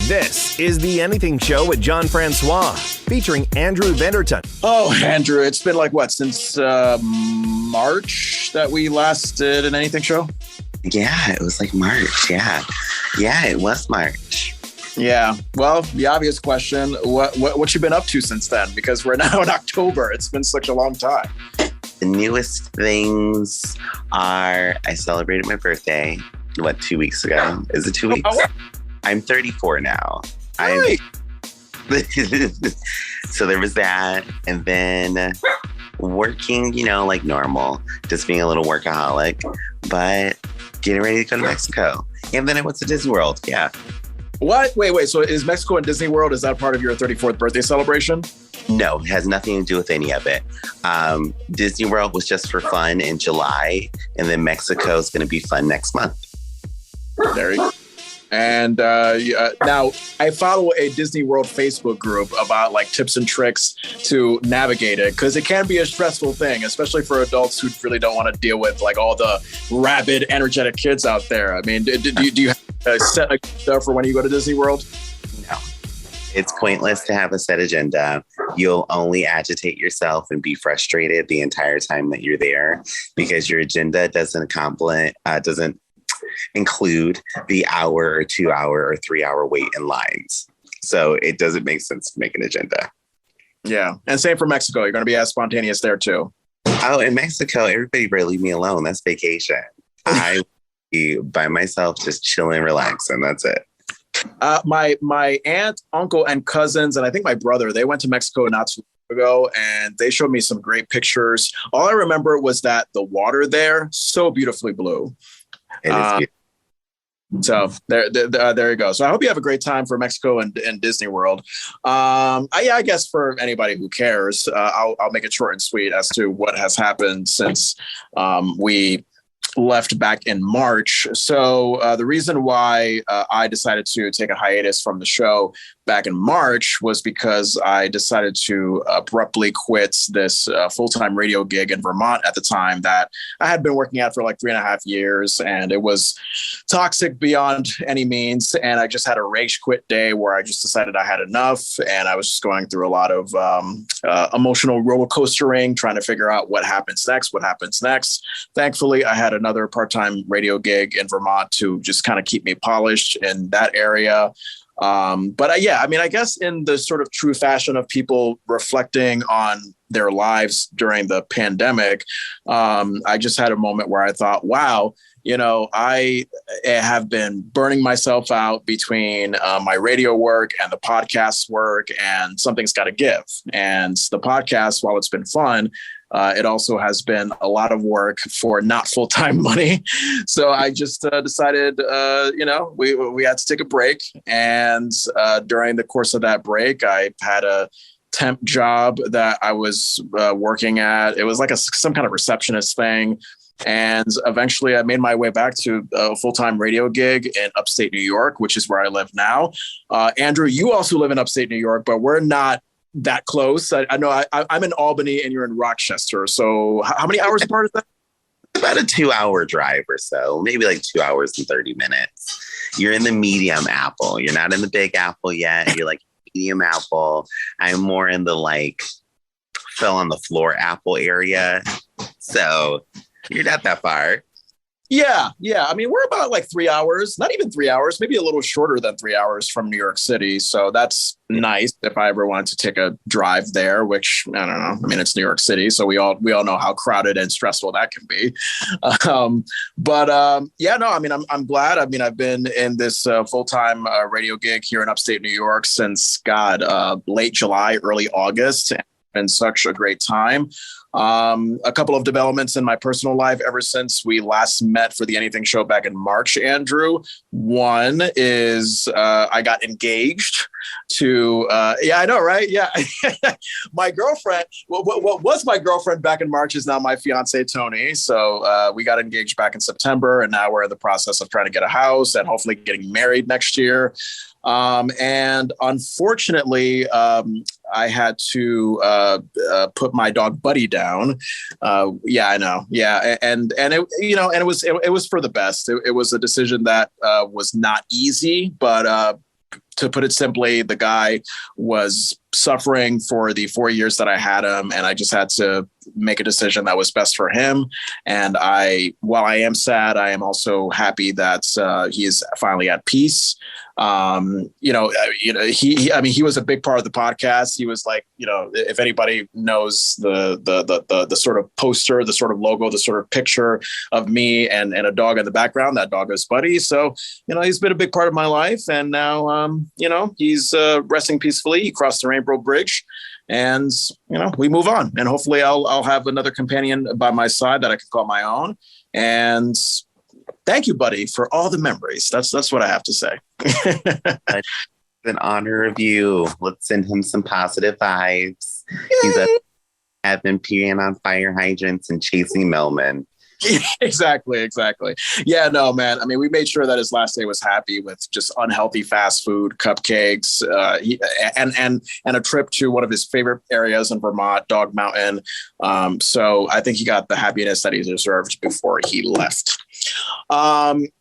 This is The Anything Show with Jon Francois, featuring Andrew Vandertunt. Oh, Andrew, it's been like what, since March that we last did an Anything Show? Yeah, it was like March. Yeah, it was March. Yeah. Well, the obvious question, what you been up to since then? Because we're now in October. It's been such a long time. The newest things are I celebrated my birthday, 2 weeks ago? Is it 2 weeks? Oh, I'm 34 now. right. So there was that. And then working, like normal, just being a little workaholic, but getting ready to go to Mexico. And then I went to Disney World. Yeah. What? Wait. So is Mexico and Disney World, is that part of your 34th birthday celebration? No, it has nothing to do with any of it. Disney World was just for fun in July, and then Mexico is going to be fun next month. There you go. And now I follow a Disney World Facebook group about like tips and tricks to navigate it, because it can be a stressful thing, especially for adults who really don't want to deal with like all the rabid, energetic kids out there. I mean, do you have a set agenda for when you go to Disney World? No. It's pointless to have a set agenda. You'll only agitate yourself and be frustrated the entire time that you're there, because your agenda doesn't include the hour or 2 hour or 3 hour wait in lines. So it doesn't make sense to make an agenda. Yeah. And same for Mexico. You're going to be as spontaneous there too. Oh, in Mexico, everybody better leave me alone. That's vacation. I be by myself, just chilling, relaxing. That's it. My aunt, uncle, and cousins, and I think my brother, they went to Mexico not too long ago, and they showed me some great pictures. All I remember was that the water there, so beautifully blue. It is beautiful. So there you go. So I hope you have a great time for Mexico and Disney World. I guess for anybody who cares, I'll make it short and sweet as to what has happened since we left back in March. So the reason why I decided to take a hiatus from the show back in March was because I decided to abruptly quit this full-time radio gig in Vermont at the time that I had been working at for like 3.5 years, and it was toxic beyond any means. And I just had a rage quit day where I just decided I had enough, and I was just going through a lot of emotional roller coastering, trying to figure out what happens next. Thankfully, I had another part-time radio gig in Vermont to just kind of keep me polished in that area. I guess in the sort of true fashion of people reflecting on their lives during the pandemic, I just had a moment where I thought, wow, I have been burning myself out between my radio work and the podcast work, and something's got to give. And the podcast, while it's been fun, it also has been a lot of work for not full-time money. So I just decided, we had to take a break. And during the course of that break, I had a temp job that I was working at. It was like some kind of receptionist thing. And eventually I made my way back to a full-time radio gig in upstate New York, which is where I live now. Andrew, you also live in upstate New York, but we're not that close. I know I'm in Albany and you're in Rochester. So how many hours apart is that? About a 2-hour drive or so, maybe like 2 hours and 30 minutes. You're in the medium apple. You're not in the big apple yet. You're like medium apple. I'm more in the like fell on the floor apple area. So you're not that far. Yeah. I mean, we're about like 3 hours, not even 3 hours, maybe a little shorter than 3 hours from New York City. So that's nice if I ever wanted to take a drive there, which I don't know. I mean, it's New York City, so we all know how crowded and stressful that can be. I mean, I'm glad. I mean, I've been in this full-time radio gig here in upstate New York since late July, early August. It's been such a great time. A couple of developments in my personal life ever since we last met for the Anything Show back in March, Andrew. One is I got engaged to, I know, right? Yeah. My girlfriend, what was my girlfriend back in March is now my fiance, Tony. So we got engaged back in September, and now we're in the process of trying to get a house and hopefully getting married next year. And unfortunately, I had to put my dog Buddy down. Yeah, I know. Yeah, and it was for the best. It was a decision that was not easy, but to put it simply, the guy was suffering for the 4 years that I had him, and I just had to make a decision that was best for him. And while I am sad, I am also happy that he is finally at peace. He was a big part of the podcast. He was like, if anybody knows the sort of poster, the sort of logo, the sort of picture of me and a dog in the background, that dog is Buddy. So, he's been a big part of my life, and now, he's resting peacefully. He crossed the Rainbow Bridge, and we move on, and hopefully I'll have another companion by my side that I can call my own. And thank you, Buddy, for all the memories. That's what I have to say. It's an honor of you. Let's send him some positive vibes. Yay! He's been peeing on fire hydrants and chasing Melman. Exactly. Yeah, no, man. I mean, we made sure that his last day was happy with just unhealthy fast food, cupcakes, and a trip to one of his favorite areas in Vermont, Dog Mountain. So I think he got the happiness that he deserved before he left.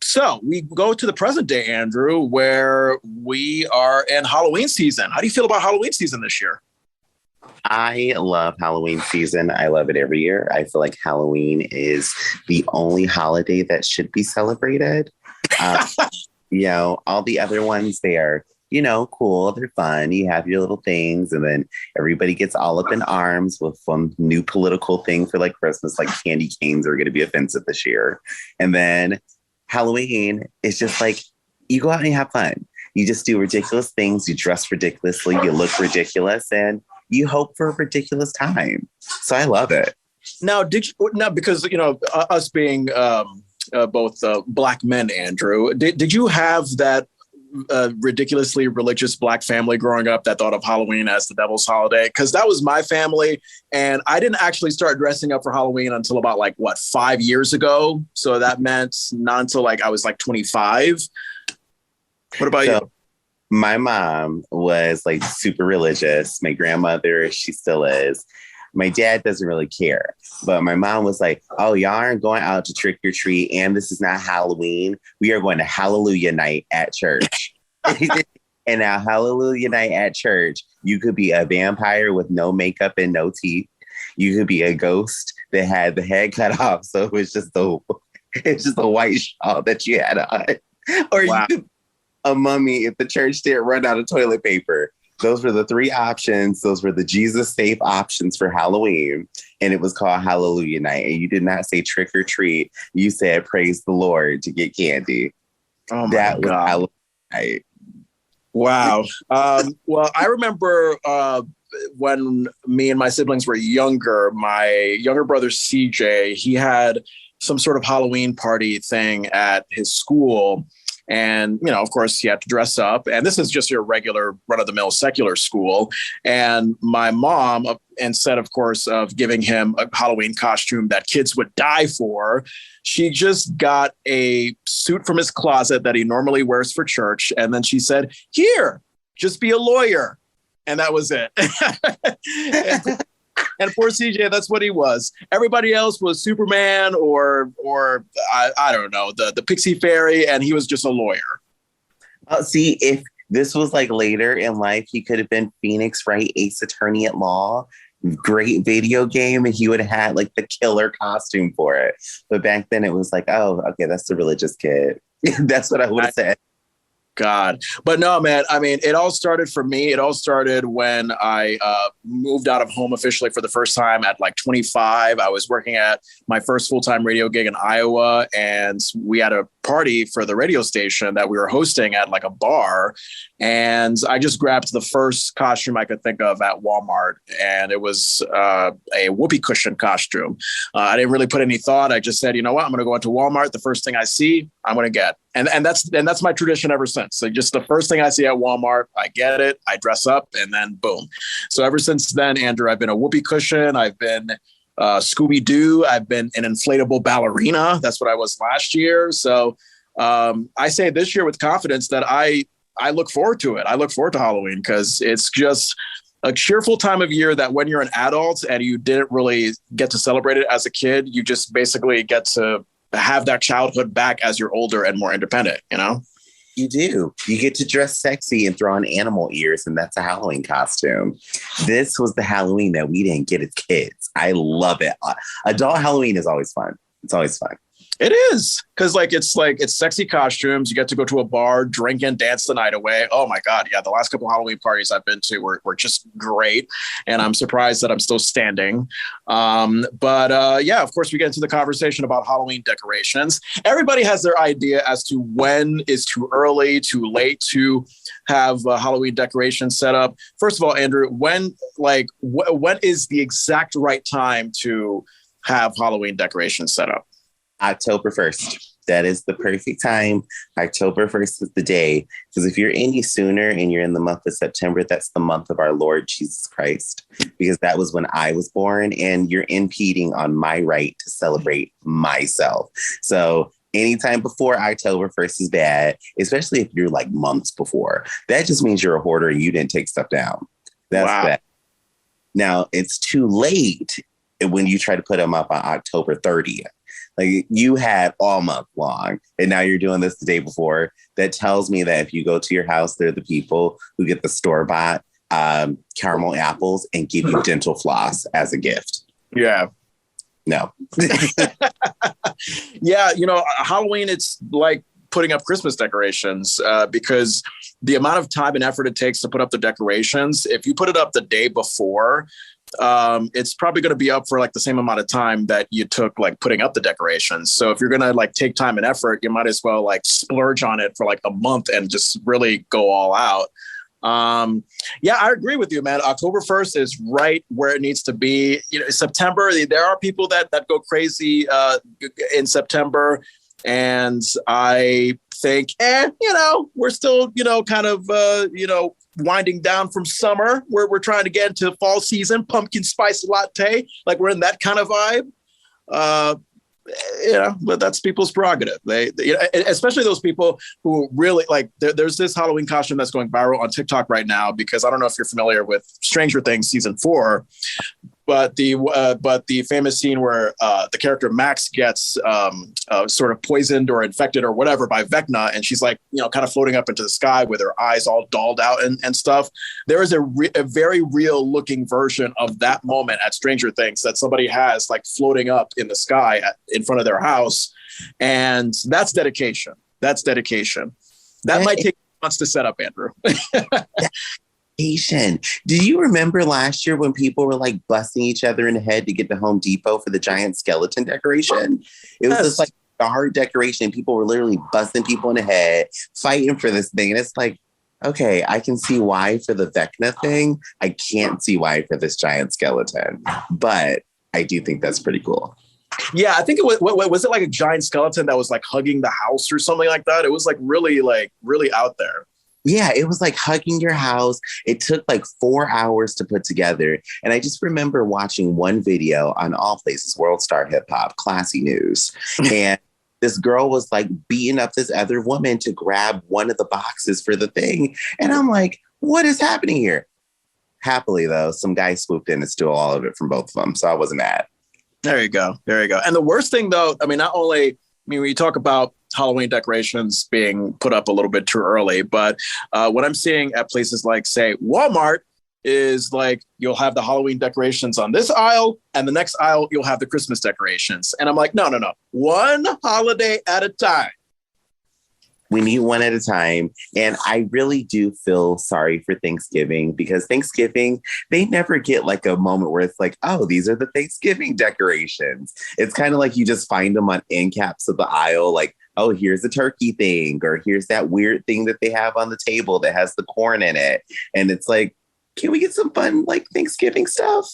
So we go to the present day, Andrew, where we are in Halloween season. How do you feel about Halloween season this year? I love Halloween season. I love it every year. I feel like Halloween is the only holiday that should be celebrated. All the other ones, they are, cool. They're fun. You have your little things, and then everybody gets all up in arms with some new political thing for like Christmas, like candy canes are going to be offensive this year. And then Halloween is just like, you go out and you have fun. You just do ridiculous things. You dress ridiculously. You look ridiculous, and you hope for a ridiculous time. So I love it. Now, because, us being both Black men, Andrew, did you have that ridiculously religious Black family growing up that thought of Halloween as the devil's holiday? Because that was my family. And I didn't actually start dressing up for Halloween until about 5 years ago. So that meant not until I was 25. What about you? My mom was super religious. My grandmother, she still is. My dad doesn't really care. But my mom was like, oh, y'all aren't going out to trick or treat. And this is not Halloween. We are going to Hallelujah night at church. And now Hallelujah night at church, you could be a vampire with no makeup and no teeth. You could be a ghost that had the head cut off. So it was just a white shawl that you had on. Or wow. You could a mummy if the church didn't run out of toilet paper. Those were the three options. Those were the Jesus safe options for Halloween. And it was called Hallelujah night. And you did not say trick or treat. You said praise the Lord to get candy. Oh my God. Was Halloween night. Wow. Well, I remember when me and my siblings were younger, my younger brother, CJ, he had some sort of Halloween party thing at his school. And, of course, he had to dress up. And this is just your regular run-of-the-mill secular school. And my mom, instead, of course, of giving him a Halloween costume that kids would die for, she just got a suit from his closet that he normally wears for church. And then she said, here, just be a lawyer. And that was it. And poor CJ, that's what he was. Everybody else was Superman or I don't know, the Pixie Fairy, and he was just a lawyer. See, if this was later in life, he could have been Phoenix Wright, Ace Attorney at Law. Great video game, and he would have had the killer costume for it. But back then it was oh, okay, that's the religious kid. That's what I would have said. God. But no, man, I mean, it all started for me. It all started when I moved out of home officially for the first time at 25. I was working at my first full-time radio gig in Iowa, and we had a party for the radio station that we were hosting at a bar. And I just grabbed the first costume I could think of at Walmart. And it was a whoopee cushion costume. I didn't really put any thought. I just said, you know what? I'm going to go into Walmart. The first thing I see, I'm going to get. And that's my tradition ever since. So just the first thing I see at Walmart, I get it, I dress up, and then boom. So ever since then, Andrew, I've been a whoopee cushion. I've been Scooby-Doo. I've been an inflatable ballerina. That's what I was last year. So I say this year with confidence that I look forward to it. I look forward to Halloween because it's just a cheerful time of year that when you're an adult and you didn't really get to celebrate it as a kid, you just basically get to have that childhood back as you're older and more independent, You do. You get to dress sexy and throw on animal ears, and that's a Halloween costume. This was the Halloween that we didn't get as kids. I love it. Adult Halloween is always fun. It's always fun. It is, because it's sexy costumes. You get to go to a bar, drink and dance the night away. Oh my God. Yeah. The last couple Halloween parties I've been to were just great. And I'm surprised that I'm still standing. Yeah, of course we get into the conversation about Halloween decorations. Everybody has their idea as to when is too early, too late to have Halloween decorations set up. First of all, Andrew, when is the exact right time to have Halloween decorations set up? October 1st. That is the perfect time. October 1st is the day. Because if you're any sooner and you're in the month of September, that's the month of our Lord Jesus Christ. Because that was when I was born, and you're impeding on my right to celebrate myself. So anytime before October 1st is bad, especially if you're like months before. That just means you're a hoarder and you didn't take stuff down. That's bad. Now, it's too late when you try to put them up on October 30th. Like, you had all month long, and now you're doing this the day before. That tells me that if you go to your house, they're the people who get the store-bought caramel apples and give you dental floss as a gift. Yeah. No. Yeah, Halloween, it's like putting up Christmas decorations because the amount of time and effort it takes to put up the decorations, if you put it up the day before, it's probably going to be up for like the same amount of time that you took like putting up the decorations. So if you're going to like take time and effort, you might as well like splurge on it for like a month and just really go all out. Yeah, I agree with you, man. October 1st is right where it needs to be. September, there are people that go crazy in September. And I think, we're still, kind of, winding down from summer. We're trying to get into fall season, pumpkin spice latte. Like, we're in that kind of vibe. But that's people's prerogative. They especially those people who really like, there's this Halloween costume that's going viral on TikTok right now, because I don't know if you're familiar with Stranger Things season 4, but the famous scene where the character Max gets sort of poisoned or infected or whatever by Vecna, and she's like, kind of floating up into the sky with her eyes all dolled out and stuff. There is a very real looking version of that moment at Stranger Things that somebody has like floating up in the sky in front of their house. And that's dedication. That might take months to set up, Andrew. Do you remember last year when people were like busting each other in the head to get to Home Depot for the giant skeleton decoration? It was just like a hard decoration. People were literally busting people in the head, fighting for this thing. And it's like, okay, I can see why for the Vecna thing. I can't see why for this giant skeleton. But I do think that's pretty cool. Yeah, I think it was it like a giant skeleton that was like hugging the house or something like that? It was like really out there. Yeah, it was like hugging your house. It took like 4 hours to put together. And I just remember watching one video on All Places, World Star Hip Hop, Classy News. And this girl was like beating up this other woman to grab one of the boxes for the thing. And I'm like, what is happening here? Happily, though, some guy swooped in and stole all of it from both of them. So I wasn't mad. There you go. And the worst thing, though, when you talk about Halloween decorations being put up a little bit too early, but what I'm seeing at places like, say, Walmart is like, you'll have the Halloween decorations on this aisle, and the next aisle, you'll have the Christmas decorations. And I'm like, no. One holiday at a time. We need one at a time. And I really do feel sorry for Thanksgiving, because Thanksgiving, they never get like a moment where it's like, oh, these are the Thanksgiving decorations. It's kind of like you just find them on end caps of the aisle, like, oh, here's a turkey thing, or here's that weird thing that they have on the table that has the corn in it. And it's like, can we get some fun like Thanksgiving stuff?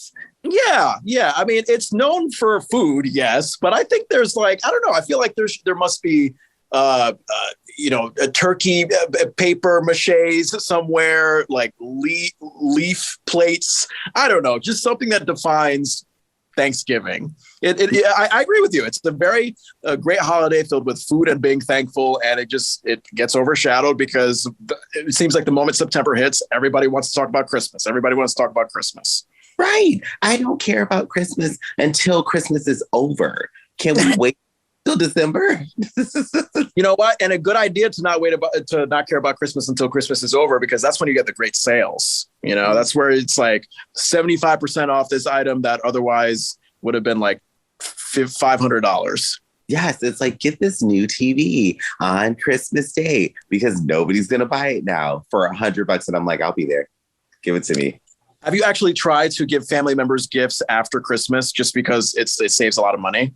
Yeah. I mean, it's known for food, yes, but I think there's like, I don't know. I feel like there must be a turkey paper maches somewhere, like leaf plates. I don't know, just something that defines Thanksgiving. I agree with you. It's a very great holiday filled with food and being thankful, and it gets overshadowed because it seems like the moment September hits, everybody wants to talk about Christmas. Right. I don't care about Christmas until Christmas is over. Can we wait till December. You know what? And a good idea to not care about Christmas until Christmas is over, because that's when you get the great sales. You know, that's where it's like 75% off this item that otherwise would have been like $500. Yes, it's like, get this new TV on Christmas Day because nobody's gonna buy it now for $100. And I'm like, I'll be there. Give it to me. Have you actually tried to give family members gifts after Christmas just because it saves a lot of money?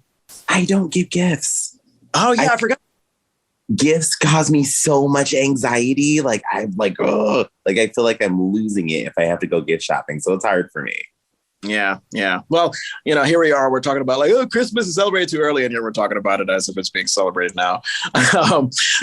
I don't give gifts. Oh yeah, I forgot. Gifts cause me so much anxiety. Like I'm like, oh, like I feel like I'm losing it if I have to go gift shopping. So it's hard for me. Yeah. Well, you know, here we are. We're talking about like, oh, Christmas is celebrated too early, and here we're talking about it as if it's being celebrated now.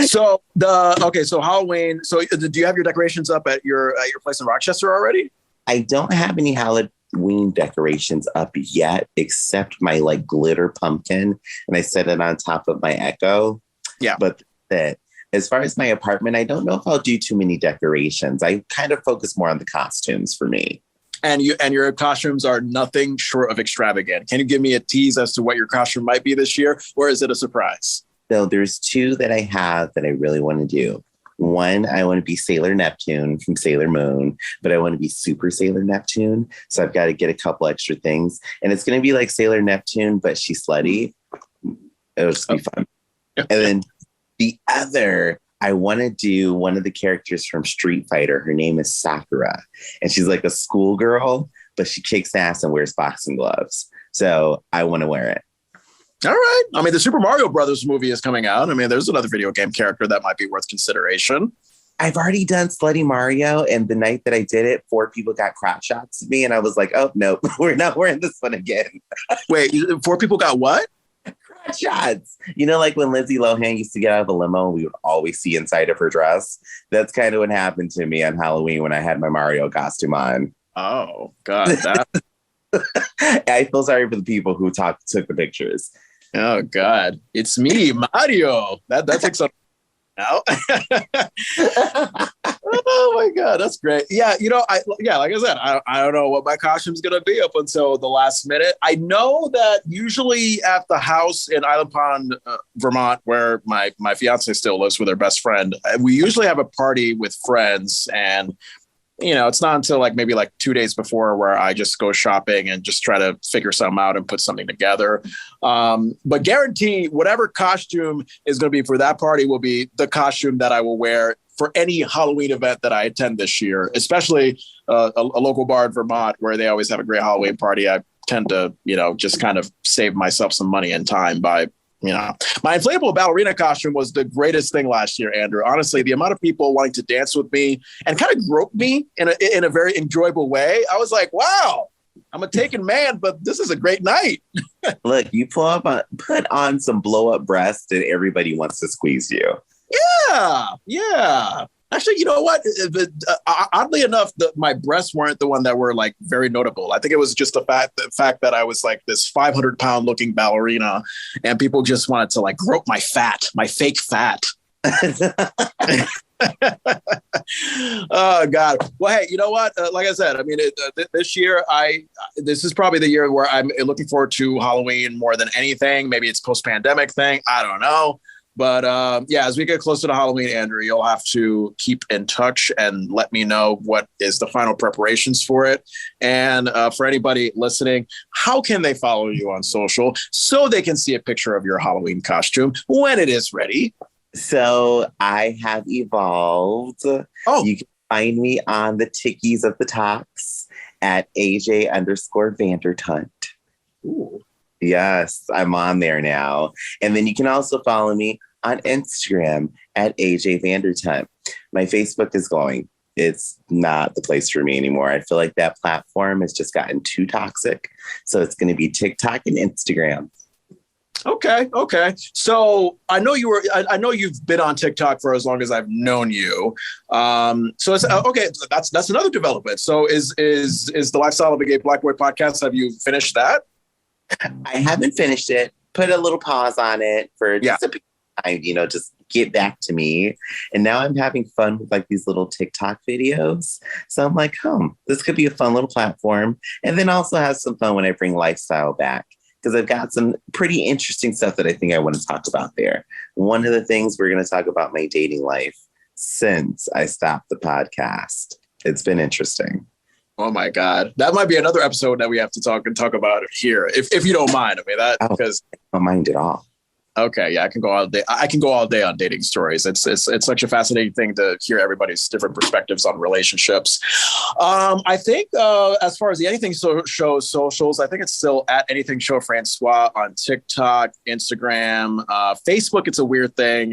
So Halloween. So do you have your decorations up at your place in Rochester already? I don't have any Halloween decorations up yet, except my like glitter pumpkin, and I set it on top of my Echo. Yeah, but that. As far as my apartment, I don't know if I'll do too many decorations. I kind of focus more on the costumes for me. And your costumes are nothing short of extravagant. Can you give me a tease as to what your costume might be this year, or is it a surprise? So there's two that I have that I really want to do. One, I want to be Sailor Neptune from Sailor Moon, but I want to be Super Sailor Neptune. So I've got to get a couple extra things. And it's going to be like Sailor Neptune, but she's slutty. It'll just be fun. And then the other, I want to do one of the characters from Street Fighter. Her name is Sakura. And she's like a schoolgirl, but she kicks ass and wears boxing gloves. So I want to wear it. All right. I mean, the Super Mario Brothers movie is coming out. I mean, there's another video game character that might be worth consideration. I've already done Slutty Mario. And the night that I did it, 4 people got crotch shots at me. And I was like, oh, no, we're not wearing this one again. Wait, 4 people got what? Shots. You know, like when Lindsay Lohan used to get out of the limo, we would always see inside of her dress. That's kind of what happened to me on Halloween when I had my Mario costume on. Oh, God. I feel sorry for the people who took the pictures. Oh, God. It's me, Mario. That's exciting now. Oh, my God. That's great. Yeah. You know, like I said, I don't know what my costume's going to be up until the last minute. I know that usually at the house in Island Pond, Vermont, where my fiance still lives with her best friend, we usually have a party with friends, and you know, it's not until like maybe like 2 days before where I just go shopping and just try to figure something out and put something together. But guarantee whatever costume is going to be for that party will be the costume that I will wear for any Halloween event that I attend this year, especially a local bar in Vermont where they always have a great Halloween party. I tend to, you know, just kind of save myself some money and time by, you know, my inflatable ballerina costume was the greatest thing last year, Andrew. Honestly, the amount of people wanting to dance with me and kind of grope me in a very enjoyable way. I was like, wow, I'm a taken man, but this is a great night. Look, you put on some blow up breasts and everybody wants to squeeze you. Yeah. Actually, you know what? Oddly enough, my breasts weren't the one that were like very notable. I think it was just the fact that I was like this 500-pound looking ballerina, and people just wanted to like grope my fake fat. Oh God. Well, hey, you know what? Like I said, I mean, this year, this is probably the year where I'm looking forward to Halloween more than anything. Maybe it's post-pandemic thing. I don't know. But yeah, as we get closer to Halloween, Andrew, you'll have to keep in touch and let me know what is the final preparations for it. And for anybody listening, how can they follow you on social so they can see a picture of your Halloween costume when it is ready? So I have evolved. Oh, you can find me on the Tickies of the Talks at AJ_Vandertunt. Ooh. Yes, I'm on there now. And then you can also follow me on Instagram at AJ Vandertunt. My Facebook is going. It's not the place for me anymore. I feel like that platform has just gotten too toxic. So it's going to be TikTok and Instagram. Okay. So I know you've been on TikTok for as long as I've known you. So it's okay. That's another development. So is the Lifestyle of a Gay Black Boy podcast? Have you finished that? I haven't finished it. Put a little pause on it for just a bit of time, you know, just get back to me. And now I'm having fun with like these little TikTok videos. So I'm like, this could be a fun little platform. And then also have some fun when I bring lifestyle back. because I've got some pretty interesting stuff that I think I want to talk about there. One of the things we're going to talk about my dating life since I stopped the podcast. It's been interesting. Oh my God. That might be another episode that we have to talk about it here. If you don't mind. I mean that because I don't mind at all. Okay, yeah, I can go all day. I can go all day on dating stories. It's such a fascinating thing to hear everybody's different perspectives on relationships. I think as far as the Anything Show socials, I think it's still at Anything Show Francois on TikTok, Instagram, Facebook. It's a weird thing.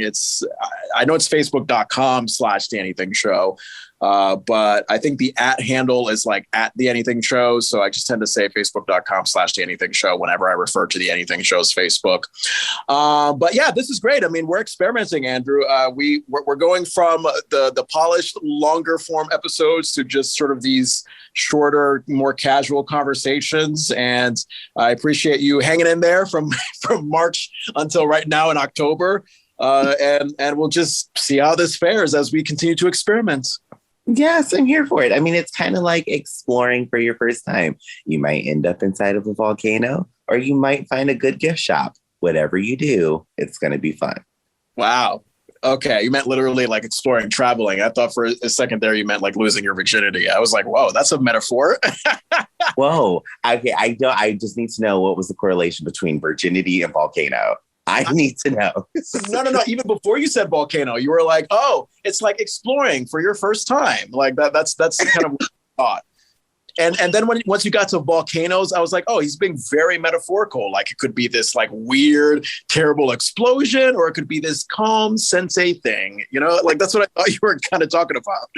I know it's facebook.com/The Anything Show. But I think the @ handle is like at The Anything Show. So I just tend to say facebook.com/The Anything Show whenever I refer to The Anything Show's Facebook. But yeah, this is great. I mean, we're experimenting, Andrew. We're going from the polished, longer form episodes to just sort of these shorter, more casual conversations. And I appreciate you hanging in there from March until right now in October. And we'll just see how this fares as we continue to experiment. Yes, I'm here for it. I mean, it's kind of like exploring for your first time. You might end up inside of a volcano, or you might find a good gift shop. Whatever you do, it's going to be fun. Wow. Okay. You meant literally like exploring, traveling. I thought for a second there, you meant like losing your virginity. I was like, whoa, that's a metaphor. Whoa. Okay. I just need to know what was the correlation between virginity and volcano. I need to know. No. Even before you said volcano, you were like, oh, it's like exploring for your first time. Like that's kind of what I thought. And then once you got to volcanoes, I was like, oh, he's being very metaphorical. Like it could be this like weird, terrible explosion, or it could be this calm sensei thing. You know, like that's what I thought you were kind of talking about.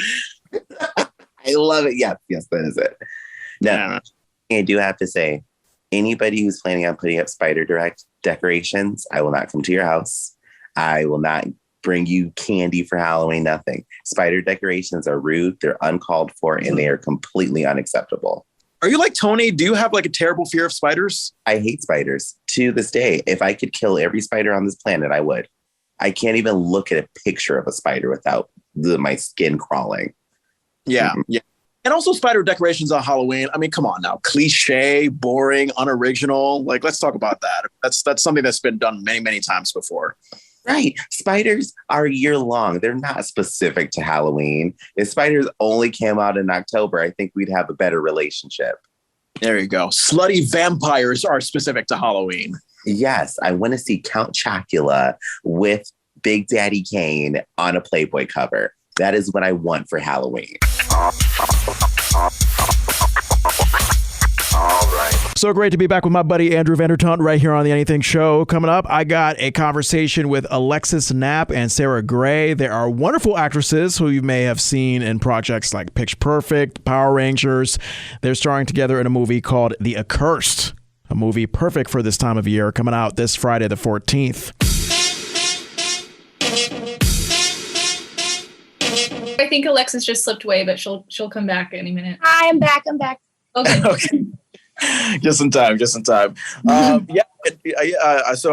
I love it. Yes, that is it. No, I do have to say, anybody who's planning on putting up spider decorations, I will not come to your house. I will not bring you candy for Halloween, nothing. Spider decorations are rude, they're uncalled for, and they are completely unacceptable. Are you like Tony? Do you have like a terrible fear of spiders? I hate spiders to this day. If I could kill every spider on this planet, I would. I can't even look at a picture of a spider without my skin crawling. Yeah, yeah. And also spider decorations on Halloween. I mean, come on now. Cliche, boring, unoriginal. Like, let's talk about that. That's something that's been done many, many times before. Right. Spiders are year long. They're not specific to Halloween. If spiders only came out in October, I think we'd have a better relationship. There you go. Slutty vampires are specific to Halloween. Yes. I want to see Count Chocula with Big Daddy Kane on a Playboy cover. That is what I want for Halloween. So great to be back with my buddy Andrew Vandertunt right here on The Anything Show. Coming up, I got a conversation with Alexis Knapp and Sarah Gray. They are wonderful actresses who you may have seen in projects like Pitch Perfect, Power Rangers. They're starring together in a movie called The Accursed, a movie perfect for this time of year, coming out this Friday the 14th. I think Alexis just slipped away, but she'll come back any minute. Hi, I'm back. Okay. Okay. Just in time. So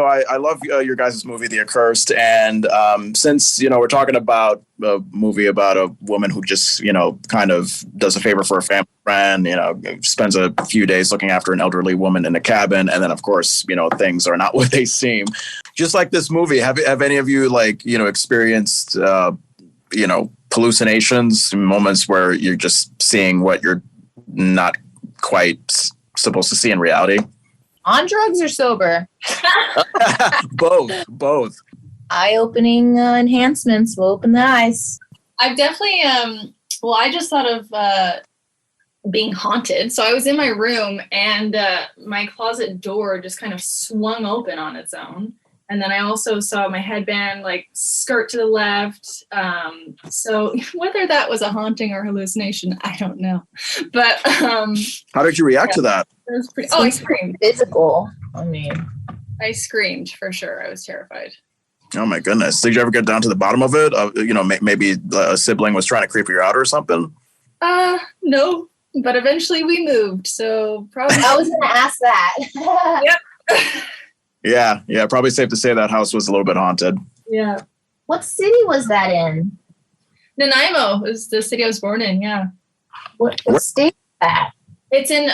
I love your guys' movie, The Accursed. And since, we're talking about a movie about a woman who just, kind of does a favor for a family friend, spends a few days looking after an elderly woman in a cabin. And then, of course, things are not what they seem. Just like this movie, have any of you, experienced, hallucinations, moments where you're just seeing what you're not quite supposed to see in reality? On drugs or sober? Both. Eye-opening enhancements will open the eyes. I've definitely, I just thought of being haunted. So I was in my room and my closet door just kind of swung open on its own. And then I also saw my headband skirt to the left. So whether that was a haunting or hallucination, I don't know. But how did you react to that? It was pretty. I screamed. Physical. I screamed for sure. I was terrified. Oh my goodness! Did you ever get down to the bottom of it? Maybe a sibling was trying to creep you out or something. No. But eventually we moved. So probably. I was going to ask that. Yep. Yeah. Probably safe to say that house was a little bit haunted. Yeah. What city was that in? Nanaimo is the city I was born in. Yeah. What state is that? It's in.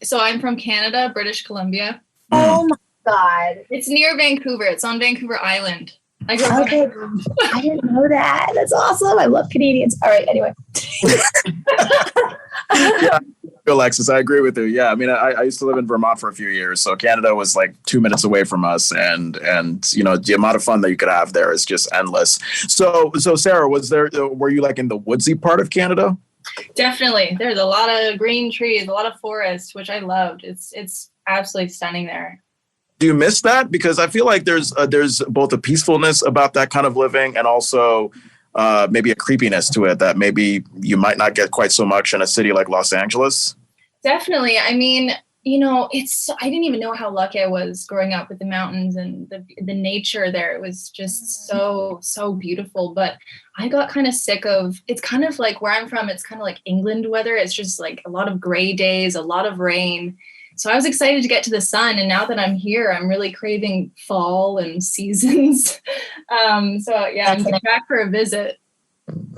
So I'm from Canada, British Columbia. Oh my God. It's near Vancouver. It's on Vancouver Island. I grew up Okay. I didn't know that. That's awesome. I love Canadians. All right. Anyway. Yeah, Alexis, I agree with you. Yeah, I mean, I used to live in Vermont for a few years, so Canada was like 2 minutes away from us, and you know, the amount of fun that you could have there is just endless. So Sarah, were you like in the woodsy part of Canada? Definitely. There's a lot of green trees, a lot of forest, which I loved. It's absolutely stunning there. Do you miss that? Because I feel like there's both a peacefulness about that kind of living, and also maybe a creepiness to it that maybe you might not get quite so much in a city like Los Angeles. Definitely. I mean, you know, I didn't even know how lucky I was growing up with the mountains and the nature there. It was just so beautiful. But I got kind of sick of, it's kind of like where I'm from, it's kind of like England weather. It's just like a lot of gray days, a lot of rain. So I was excited to get to the sun. And now that I'm here, I'm really craving fall and seasons. So yeah, I'm back for a visit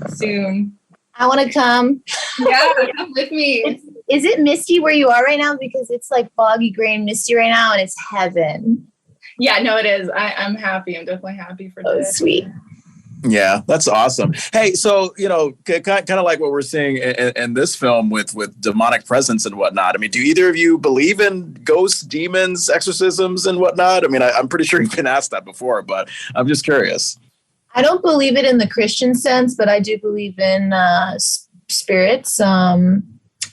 soon. I want to come. Yeah, come with me. Is it misty where you are right now? Because it's like foggy, gray, and misty right now, and it's heaven. Yeah, no, it is. I'm happy. I'm definitely happy for Oh, this. sweet. Yeah, that's awesome. Hey, so, you know, kind of like what we're seeing in this film with demonic presence and whatnot. I mean, do either of you believe in ghosts, demons, exorcisms and whatnot? I mean, I'm pretty sure you've been asked that before, but I'm just curious. I don't believe it in the Christian sense, but I do believe in spirits,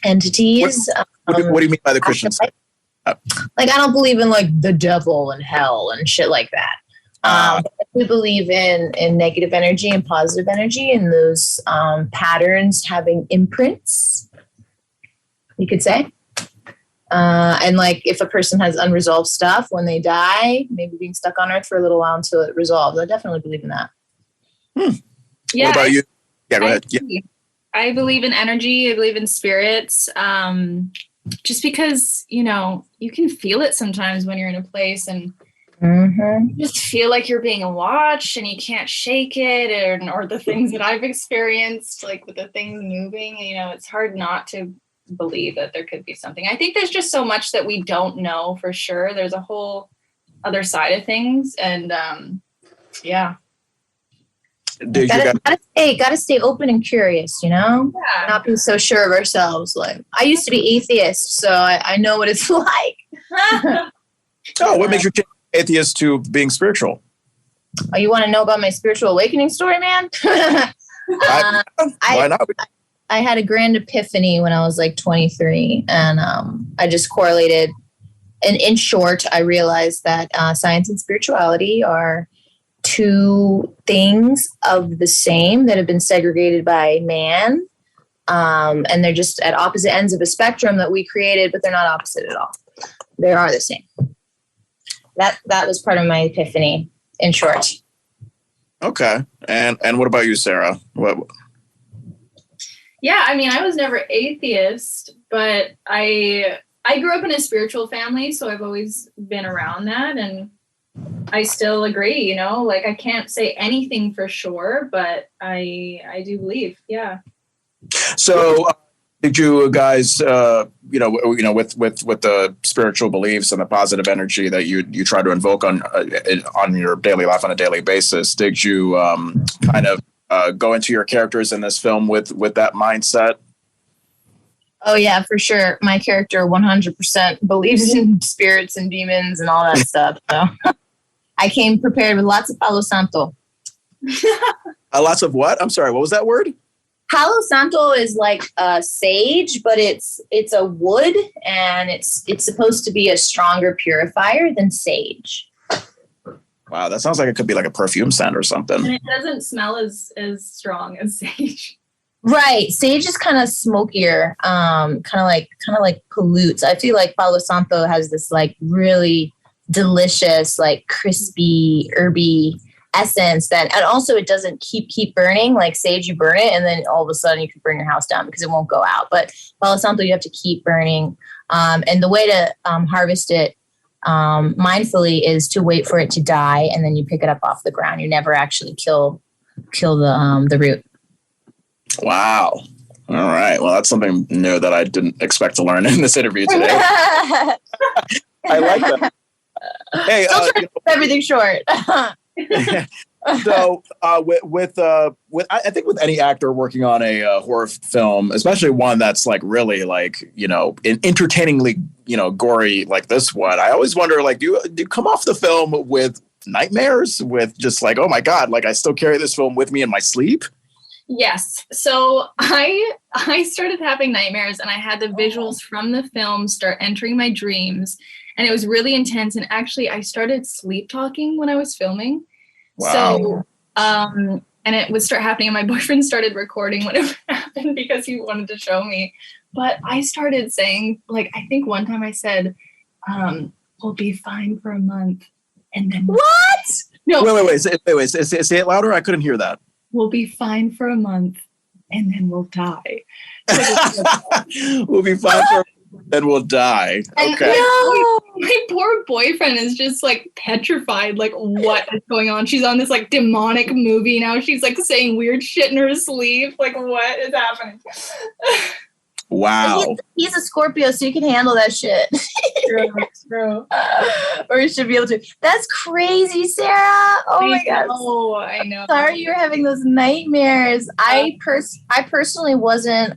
entities. What do you mean by the Christian side? Like, I don't believe in like the devil and hell and shit like that. We believe in negative energy and positive energy, and those patterns having imprints, you could say. And like if a person has unresolved stuff when they die, maybe being stuck on earth for a little while until it resolves. I definitely believe in that. Yeah, what about you? Yeah, go ahead. Yeah. I believe in energy. I believe in spirits. Just because, you know, you can feel it sometimes when you're in a place and you just feel like you're being watched and you can't shake it, or the things that I've experienced, like with the things moving, you know, it's hard not to believe that there could be something. I think there's just so much that we don't know for sure. There's a whole other side of things. And yeah. Gotta stay open and curious, you know? Yeah. Not be so sure of ourselves. Like, I used to be atheist, so I know what it's like. Oh, what makes you change atheist to being spiritual? Oh, you want to know about my spiritual awakening story, man? Why not? I had a grand epiphany when I was like 23, and I just correlated. And in short, I realized that science and spirituality are two things of the same that have been segregated by man. And they're just at opposite ends of a spectrum that we created, but they're not opposite at all. They are the same. That was part of my epiphany, in short. Okay. And what about you, Sarah? What? Yeah, I mean, I was never atheist, but I grew up in a spiritual family, so I've always been around that, and I still agree, you know, like I can't say anything for sure, but I do believe, yeah. So did you guys, with the spiritual beliefs and the positive energy that you try to invoke on your daily life on a daily basis, did you kind of go into your characters in this film with that mindset? Oh yeah, for sure. My character 100% believes in spirits and demons and all that stuff. So I came prepared with lots of Palo Santo. Lots of what? I'm sorry. What was that word? Palo Santo is like sage, but it's a wood, and it's supposed to be a stronger purifier than sage. Wow, that sounds like it could be like a perfume scent or something. And it doesn't smell as strong as sage. Right. Sage is kind of smokier, kind of like pollutes. I feel like Palo Santo has this like really delicious, like crispy, herby essence and also it doesn't keep burning. Like sage, you burn it and then all of a sudden you can burn your house down because it won't go out. But Palo Santo, you have to keep burning. And the way to harvest it mindfully is to wait for it to die and then you pick it up off the ground. You never actually kill the root. Wow. All right. Well, that's something new that I didn't expect to learn in this interview today. I like that. Hey, Still trying to keep everything short. So with I think with any actor working on a horror film, especially one that's like really like entertainingly gory like this one, I always wonder like do you come off the film with nightmares, with just like, oh my god, like I still carry this film with me in my sleep? Yes. So I started having nightmares, and I had the visuals from the film start entering my dreams, and it was really intense. And actually, I started sleep talking when I was filming. Wow. So, and it would start happening, and my boyfriend started recording whenever it happened because he wanted to show me. But I started saying, like, I think one time I said, "We'll be fine for a month," and then What? No, Wait. Say it louder. I couldn't hear that. "We'll be fine for a month, and then we'll die." We'll be fine for then we'll die. And Okay. my poor boyfriend is just like petrified. Like, what is going on? She's on this like demonic movie now. She's like saying weird shit in her sleep. Like, what is happening? Wow. He's a Scorpio, so you can handle that shit. True. Or you should be able to. That's crazy, Sarah. Oh my god. Oh, I know. Sorry you're having those nightmares. I personally wasn't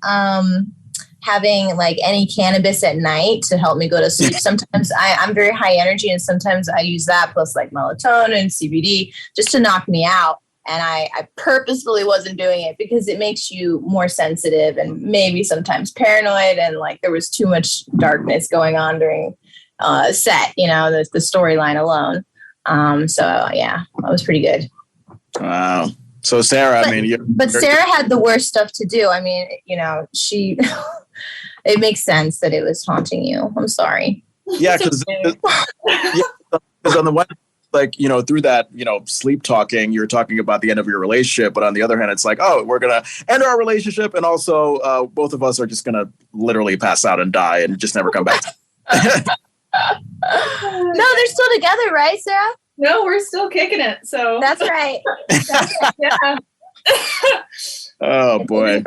having like any cannabis at night to help me go to sleep. Sometimes I'm very high energy, and sometimes I use that plus like melatonin, CBD, just to knock me out. And I purposefully wasn't doing it because it makes you more sensitive and maybe sometimes paranoid. And like there was too much darkness going on during set, the storyline alone. So yeah, that was pretty good. Wow. So Sarah, but Sarah had the worst stuff to do. I mean, she, it makes sense that it was haunting you. I'm sorry. Yeah, because on the one, like, through that, sleep talking, you're talking about the end of your relationship. But on the other hand, it's like, oh, we're going to end our relationship. And also both of us are just going to literally pass out and die and just never come back. No, they're still together, right, Sarah? No, we're still kicking it. So that's right. Yeah. Oh boy.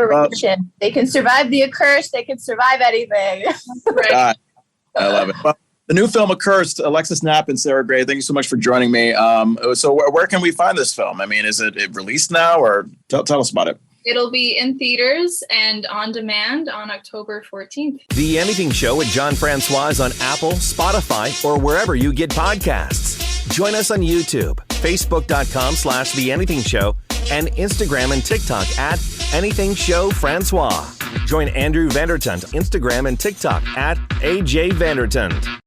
They can survive the Accursed. They can survive anything. Right. I love it. Well, the new film Accursed, Alexis Knapp and Sarah Gray, thank you so much for joining me. So where can we find this film? I mean, is it released now, or tell us about it? It'll be in theaters and on demand on October 14th. The Anything Show with Jon Francois is on Apple, Spotify, or wherever you get podcasts. Join us on YouTube, Facebook.com/The Anything Show, and Instagram and TikTok at Anything Show Francois. Join Andrew Vandertunt, Instagram and TikTok at AJ Vandertunt.